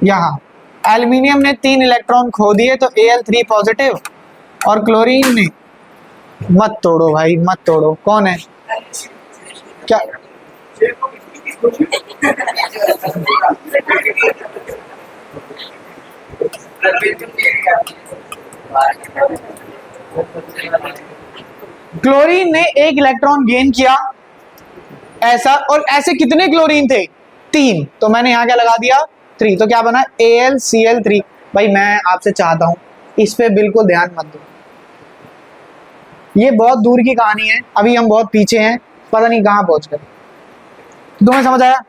यहां, एल्युमिनियम ने 3 इलेक्ट्रॉन खो दिए तो Al3 पॉजिटिव, और क्लोरीन ने, मत तोड़ो भाई मत तोड़ो, कौन है क्या? क्लोरीन ने 1 इलेक्ट्रॉन गेन किया ऐसा, और ऐसे कितने क्लोरीन थे? 3, तो मैंने यहां क्या लगा दिया 3, तो क्या बना AlCl3। भाई मैं आपसे चाहता हूं इस पे बिल्कुल ध्यान मत दो, ये बहुत दूर की कहानी है, अभी हम बहुत पीछे हैं, पता नहीं कहां पहुंच गए। तुम्हें समझ आया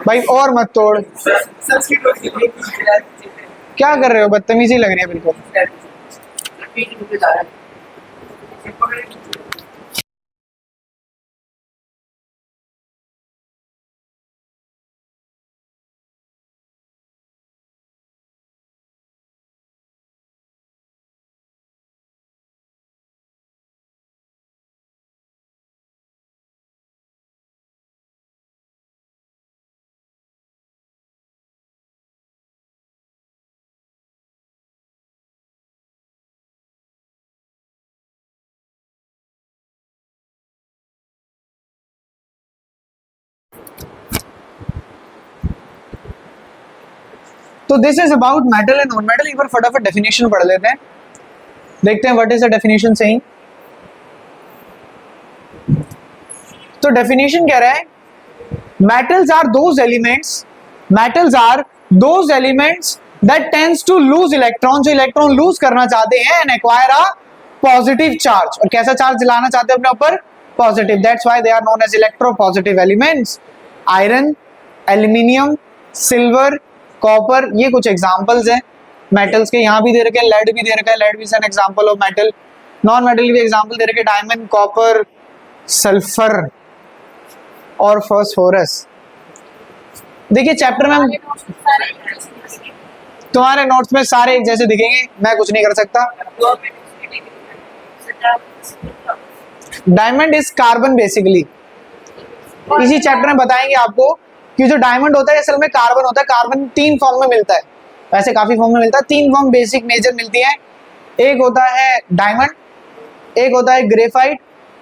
भाई? और मत तोड़, क्या कर रहे हो, बदतमीजी लग रही है बिल्कुल। तो this is about metal and non metal. एक बार फटाफट डेफिनेशन पढ़ लेते हैं, देखते हैं what is the definition saying. तो डेफिनेशन कह रहा है metals are those elements that tends to lose electrons, जो इलेक्ट्रॉन लूज करना चाहते हैं, and acquire a positive charge, और कैसा चार्ज लाना चाहते हैं अपने ऊपर? Positive. That's why they are known as electropositive elements. Iron, aluminium, silver, copper, ये कुछ एग्जांपल्स हैं मेटल्स के। यहाँ भी दे रखे हैं, लेड भी दे रखा है, लेड भी is an example of metal. Non metal की भी एग्जांपल दे रखे, डायमंड, कॉपर, सल्फर और फास्फोरस। देखिए चैप्टर में तुम्हारे नोट्स में सारे एक जैसे दिखेंगे, मैं कुछ नहीं कर सकता। Diamond is carbon basically. इसी चैप्टर में बताएंगे आपको कि जो डायमंड होता है असल में कार्बन होता है। कार्बन 3 फॉर्म में मिलता है, वैसे काफी फॉर्म में मिलता है। 3 फॉर्म बेसिक मेजर मिलती है, एक होता है डायमंड, एक होता है ग्रेफाइट,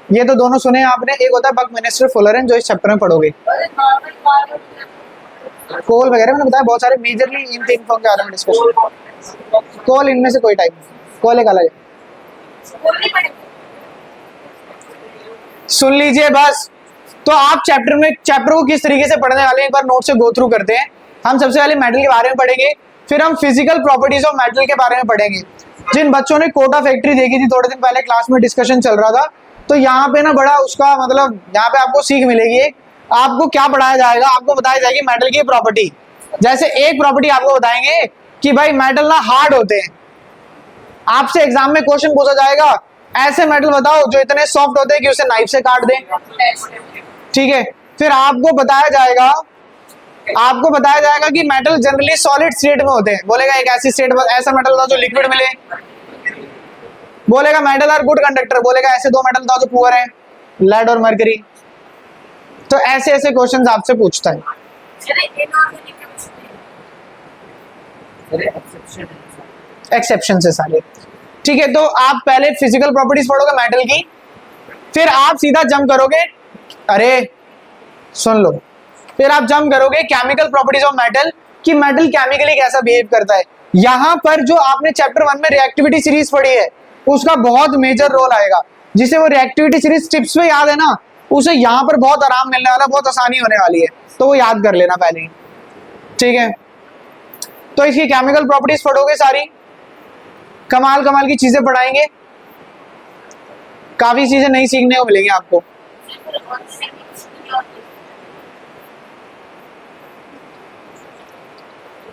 ये तो दोनों सुने आपने, एक होता है बकमिनिस्टर फुलरन जो इस चैप्टर में पढ़ोगे। कोल वगैरह मैंने बताया, बहुत सारे मेजरली इन 3 फॉर्म के बारे में डिस्कशन। कोल इनमें से कोई टाइप नहीं, कोल एक अलग है। सुन लीजिए बस। तो आप चैप्टर को किस तरीके से पढ़ने वाले हैं एक बार नोट से गो थ्रू करते हैं। हम सबसे पहले मेटल के बारे में पढ़ेंगे, फिर हम फिजिकल प्रॉपर्टीज ऑफ मेटल के बारे में पढ़ेंगे। जिन बच्चों ने कोटा फैक्ट्री देखी थी थोड़े दिन पहले, क्लास में डिस्कशन चल रहा था, तो यहाँ पे ना बड़ा उसका मतलब यहाँ पे आपको सीख मिलेगी। आपको क्या पढ़ाया जाएगा? आपको बताया जाएगी मेटल की प्रॉपर्टी। जैसे एक प्रॉपर्टी आपको बताएंगे कि भाई मेटल ना हार्ड होते हैं। आपसे एग्जाम में क्वेश्चन पूछा जाएगा, ऐसे मेटल बताओ जो इतने सॉफ्ट होते हैं कि उसे नाइफ से काट दें, ठीक है। फिर आपको बताया जाएगा कि मेटल जनरली सॉलिड स्टेट में होते हैं। बोलेगा एक ऐसी स्टेट में ऐसा मेटल बताओ जो लिक्विड मिले। बोलेगा मेटल आर गुड कंडक्टर, बोलेगा ऐसे 2 मेटल बताओ जो पुअर है, लेड और मरकरी। तो ऐसे ऐसे क्वेश्चंस आपसे पूछता है। एक्सेप्शन से सारे, ठीक है। तो आप पहले फिजिकल प्रॉपर्टीज पढ़ोगे मेटल की, फिर आप सीधा जंप करोगे, अरे सुन लो, फिर आप जंप करोगे केमिकल प्रॉपर्टीज ऑफ मेटल, कि मेटल केमिकली कैसा बिहेव करता है। यहां पर जो आपने चैप्टर 1 में रिएक्टिविटी सीरीज पढ़ी है उसका बहुत मेजर रोल आएगा। जिसे वो रिएक्टिविटी सीरीज टिप्स में याद है ना, उसे यहाँ पर बहुत आराम मिलने वाला, बहुत आसानी होने वाली है, तो वो याद कर लेना पहले ही, ठीक है। तो इसकी केमिकल प्रॉपर्टीज पढ़ोगे सारी, कमाल कमाल की चीजें पढ़ाएंगे, काफी चीजें नई सीखने को मिलेंगी आपको।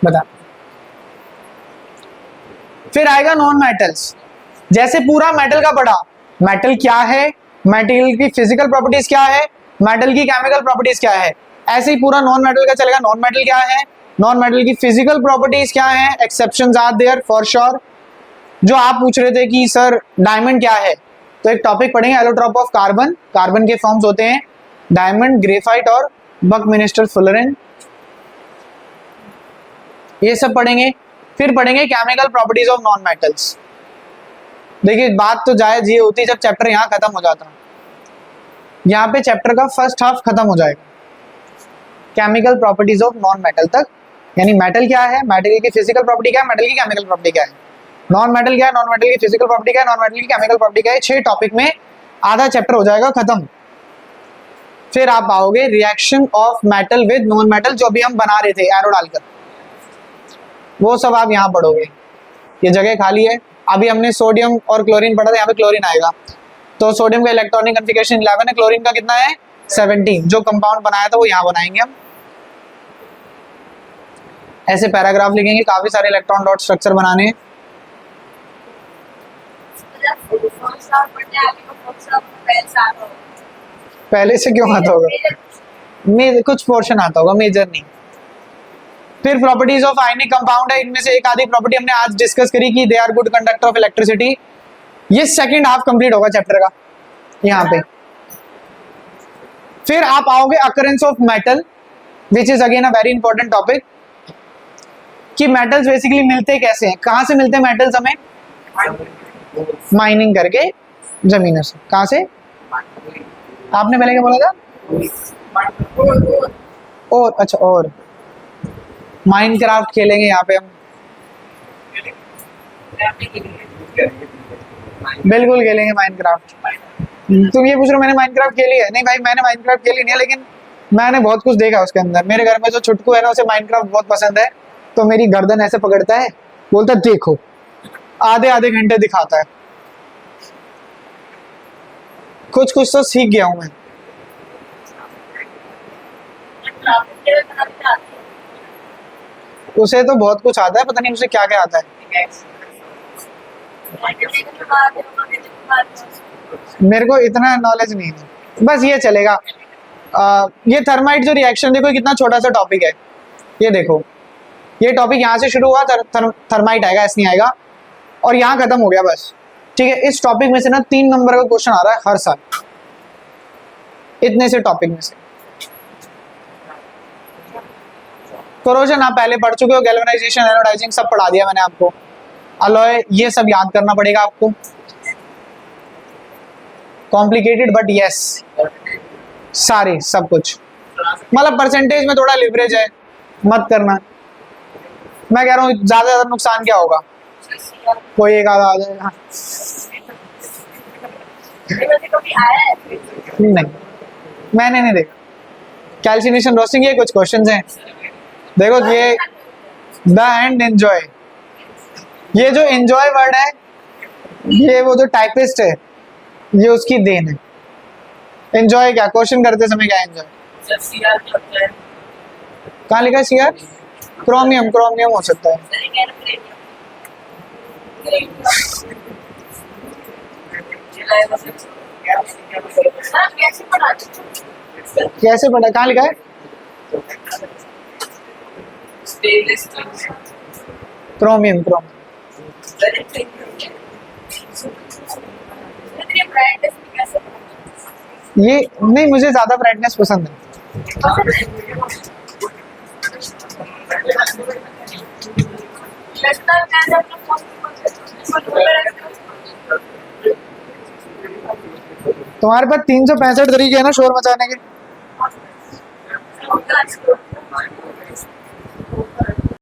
बता, फिर आएगा नॉन मेटल्स। जैसे पूरा मेटल का पढ़ा, मेटल क्या है, मेटल की फिजिकल प्रॉपर्टीज क्या है, मेटल की केमिकल प्रॉपर्टीज क्या है, ऐसे ही पूरा नॉन मेटल का चलेगा। नॉन मेटल क्या है, नॉन मेटल की फिजिकल प्रॉपर्टीज क्या है, exceptions are there for sure. जो आप पूछ रहे थे कि सर डायमंड क्या है, तो एक टॉपिक पढ़ेंगे एलोट्रोप ऑफ कार्बन। कार्बन के फॉर्म्स होते हैं डायमंड, ग्रेफाइट और बकमिनिस्टर फुलरेन, ये सब पढ़ेंगे। फिर पढ़ेंगे chemical properties of non metals. देखिए बात तो जायज ये होती जब चैप्टर यहाँ खत्म हो जाता, यहाँ पे चैप्टर का फर्स्ट हाफ खत्म हो जाएगा chemical properties of non metal तक, यानी मेटल क्या है, मेटल की फिजिकल प्रॉपर्टी क्या है, मेटल की केमिकल प्रॉपर्टी क्या है, नॉन मेटल क्या है, नॉन मेटल की फिजिकल प्रॉपर्टी क्या है, नॉन मेटल की केमिकल प्रॉपर्टी क्या है। 6 टॉपिक में आधा चैप्टर हो जाएगा खत्म। फिर आप आओगे reaction of metal with non metal, जो अभी हम बना रहे थे एरो डालकर, वो सब आप यहाँ पढ़ोगे। ये जगह खाली है, अभी हमने सोडियम और क्लोरीन पढ़ा था, यहाँ पे क्लोरीन आएगा। तो सोडियम का इलेक्ट्रॉनिक कॉन्फ़िगरेशन 11 है, क्लोरीन का कितना है 17। जो कंपाउंड बनाया था वो यहाँ बनाएंगे हम। ऐसे पैराग्राफ लिखेंगे, काफी सारे इलेक्ट्रॉन डॉट स्ट्रक्चर बनाने हैं। पहले से क्यों आता होगा, कुछ पोर्शन आता होगा, मेजर नहीं। फिर प्रॉपर्टीज ऑफ आयनिक कंपाउंड है, इनमें से एक आधी प्रॉपर्टी हमने आज डिस्कस करी कि they are good conductor of electricity. ये सेकंड हाफ कंप्लीट होगा चैप्टर का यहाँ पे। फिर आप आओगे occurrence of metal, which is again a very important topic, कि मेटल्स बेसिकली मिलते कैसे हैं, कहाँ से मिलते हैं मेटल्स हमें, माइनिंग करके जमीनों से। कहाँ से, आपने पहले क्या बोला था, और अच्छा, और माइनक्राफ्ट खेलेंगे यहाँ पे हम, बिल्कुल खेलेंगे माइनक्राफ्ट। तुम ये पूछ रहे हो मैंने माइनक्राफ्ट खेली है? नहीं भाई, मैंने माइनक्राफ्ट खेली नहीं है, लेकिन मैंने बहुत कुछ देखा उसके अंदर। मेरे घर में जो छुटकू है ना, उसे माइनक्राफ्ट बहुत पसंद है, तो मेरी गर्दन ऐसे पकड़ता है, बोलता है देखो, आधे आधे घंटे दिखाता है। कुछ कुछ तो सीख गया हूं मैं। उसे तो बहुत कुछ आता है, पता नहीं उसे क्या क्या आता है, मेरे को इतना नॉलेज नहीं है, बस ये चलेगा। ये थर्माइट जो रिएक्शन, देखो कितना छोटा सा टॉपिक है, ये देखो, ये टॉपिक यहाँ से शुरू हुआ, थर्माइट आएगा, ऐसे नहीं आएगा, और यहाँ खत्म हो गया बस। ठीक है, इस टॉपिक में से ना 3 नंबर का क्वेश्चन आ रहा है हर साल, इतने से टॉपिक में से। कोरोजन आप पहले पढ़ चुके हो, गैल्वेनाइजेशन, एनोडाइजिंग सब पढ़ा दिया मैंने आपको। अलॉय, ये सब याद करना पड़ेगा आपको, कॉम्प्लिकेटेड बट यस, सारे सब कुछ, मतलब परसेंटेज में थोड़ा लिवरेज है, मत करना। मैं कह रहा हूँ ज्यादा नुकसान क्या होगा, कोई एक आधा आ जाएगा। नहीं, मैंने नहीं देखा। कैल्सिनेशन, रोस्टिंग, ये कुछ क्वेश्चंस हैं, देखो ये द एंड एंजॉय, ये जो एंजॉय वर्ड है, ये वो जो टाइपिस्ट है, ये उसकी देन है। एंजॉय क्या, क्वेश्चन करते समय क्या एंजॉय, कहाँ लिखा है सीआर, क्रोमियम, क्रोमियम हो सकता है। कैसे पढ़ा, कहाँ लिखा है, क्रोमियम, क्रोमियम। ये नहीं, मुझे ज्यादा ब्राइटनेस पसंद है। तुम्हारे पास 365 तरीके हैं ना शोर मचाने के।